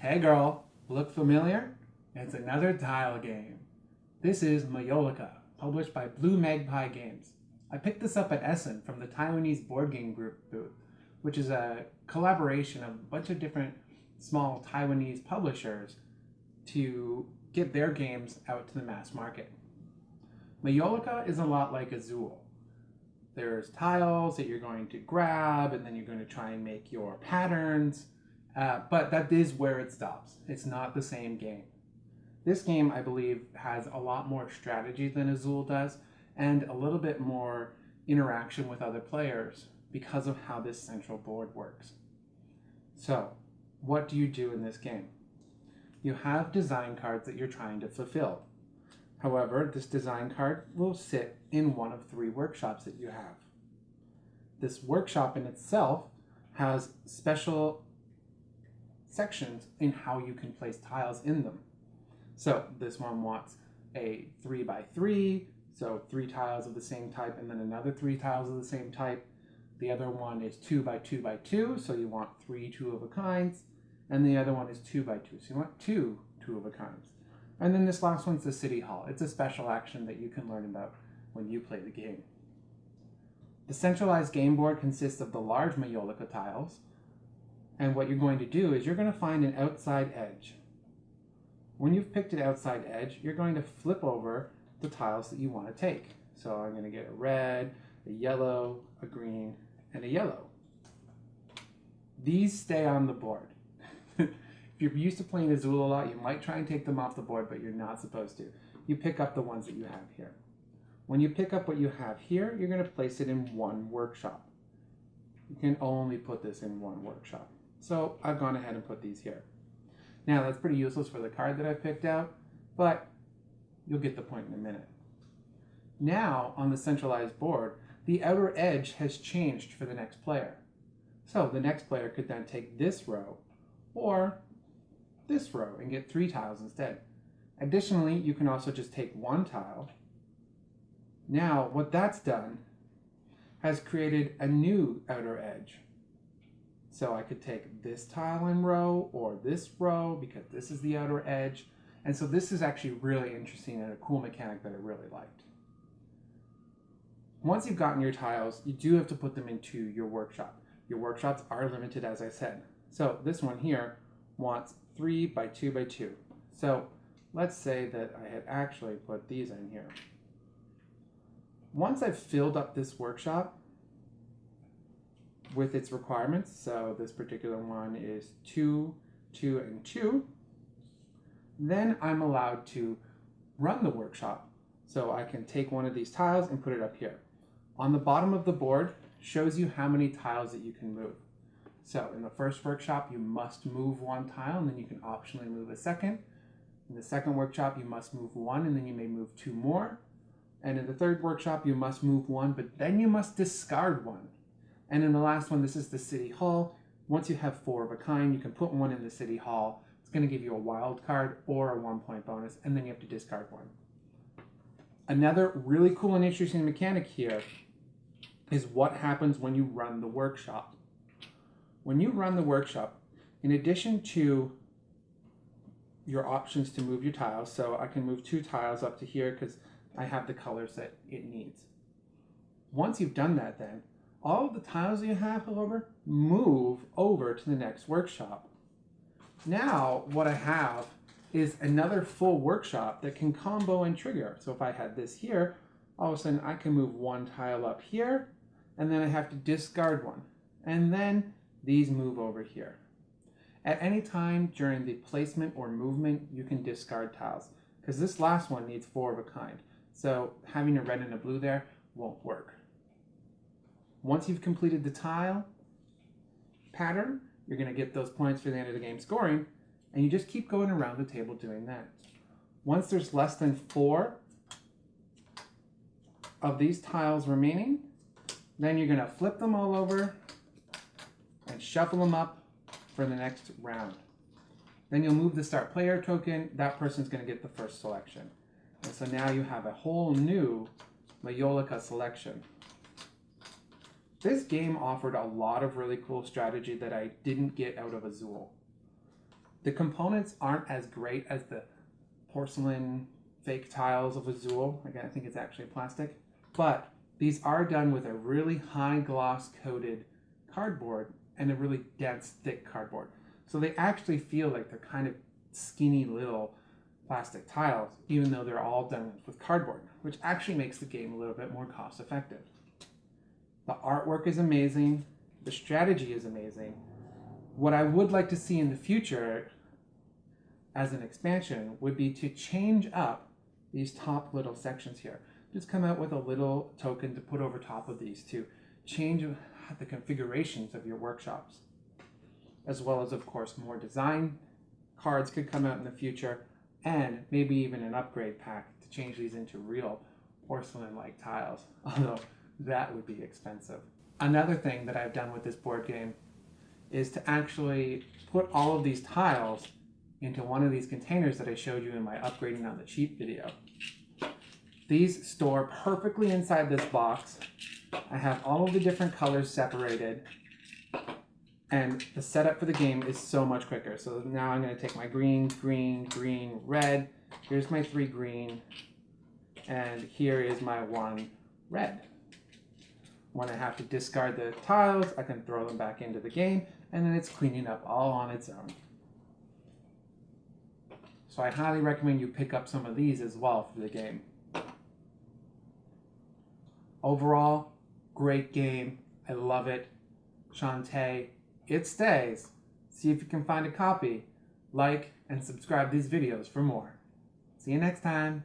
Hey girl, look familiar? It's another tile game. This is Majolica, published by Blue Magpie Games. I picked this up at Essen from the Taiwanese board game group booth, which is a collaboration of a bunch of different small Taiwanese publishers to get their games out to the mass market. Majolica is a lot like Azul. There's tiles that you're going to grab, and then you're going to try and make your patterns. But that is where it stops. It's not the same game. This game, I believe, has a lot more strategy than Azul does, and a little bit more interaction with other players because of how this central board works. So, what do you do in this game? You have design cards that you're trying to fulfill. However, this design card will sit in one of three workshops that you have. This workshop in itself has special sections in how you can place tiles in them. So this one wants a 3x3, so 3 tiles of the same type and then another 3 tiles of the same type. The other one is 2x2x2, so you want 3 two-of-a-kinds, and the other one is 2x2, so you want 2 two-of-a-kinds. And then this last one's the City Hall. It's a special action that you can learn about when you play the game. The centralized game board consists of the large Majolica tiles, and what you're going to do is you're going to find an outside edge. When you've picked an outside edge, you're going to flip over the tiles that you want to take. So I'm going to get a red, a yellow, a green, and a yellow. These stay on the board. If you're used to playing Azul a lot, you might try and take them off the board, but you're not supposed to. You pick up the ones that you have here. When you pick up what you have here, you're going to place it in one workshop. You can only put this in one workshop. So I've gone ahead and put these here. Now that's pretty useless for the card that I picked out, but you'll get the point in a minute. Now on the centralized board, the outer edge has changed for the next player. So the next player could then take this row or this row and get 3 tiles instead. Additionally, you can also just take 1 tile. Now what that's done has created a new outer edge. So I could take this tile in row or this row because this is the outer edge. And so this is actually really interesting and a cool mechanic that I really liked. Once you've gotten your tiles, you do have to put them into your workshop. Your workshops are limited, as I said. So this one here wants 3x2x2. So let's say that I had actually put these in here. Once I've filled up this workshop with its requirements, so this particular one is 2, 2, and 2, then I'm allowed to run the workshop. So I can take one of these tiles and put it up here. On the bottom of the board shows you how many tiles that you can move. So in the first workshop, you must move 1 tile, and then you can optionally move a second. In the second workshop, you must move 1, and then you may move 2 more. And in the third workshop, you must move 1, but then you must discard 1. And in the last one, this is the City Hall. Once you have 4 of a kind, you can put 1 in the City Hall. It's going to give you a wild card or a 1-point bonus, and then you have to discard 1. Another really cool and interesting mechanic here is what happens when you run the workshop. When you run the workshop, in addition to your options to move your tiles, so I can move 2 tiles up to here because I have the colors that it needs. Once you've done that then, all of the tiles that you have, however, move over to the next workshop. Now what I have is another full workshop that can combo and trigger. So if I had this here, all of a sudden I can move 1 tile up here, and then I have to discard 1. And then these move over here. At any time during the placement or movement, you can discard tiles, because this last one needs 4 of a kind. So having a red and a blue there won't work. Once you've completed the tile pattern, you're going to get those points for the end of the game scoring, and you just keep going around the table doing that. Once there's less than 4 of these tiles remaining, then you're going to flip them all over and shuffle them up for the next round. Then you'll move the start player token. That person's going to get the first selection. And so now you have a whole new Majolica selection. This game offered a lot of really cool strategy that I didn't get out of Azul. The components aren't as great as the porcelain fake tiles of Azul. Again, I think it's actually plastic. But these are done with a really high gloss coated cardboard and a really dense, thick cardboard. So they actually feel like they're kind of skinny little plastic tiles, even though they're all done with cardboard, which actually makes the game a little bit more cost effective. The artwork is amazing. The strategy is amazing. What I would like to see in the future as an expansion would be to change up these top little sections here. Just come out with a little token to put over top of these to change the configurations of your workshops. As well as, of course, more design cards could come out in the future, and maybe even an upgrade pack to change these into real porcelain-like tiles, although that would be expensive. Another thing that I've done with this board game is to actually put all of these tiles into one of these containers that I showed you in my upgrading on the cheap video. These store perfectly inside this box. I have all of the different colors separated, and the setup for the game is so much quicker. So now I'm going to take my green, green, green, red. Here's my 3 green, and here is my 1 red. When I have to discard the tiles, I can throw them back into the game, and then it's cleaning up all on its own. So I highly recommend you pick up some of these as well for the game. Overall, great game. I love it. Shantae, it stays. See if you can find a copy. Like and subscribe these videos for more. See you next time.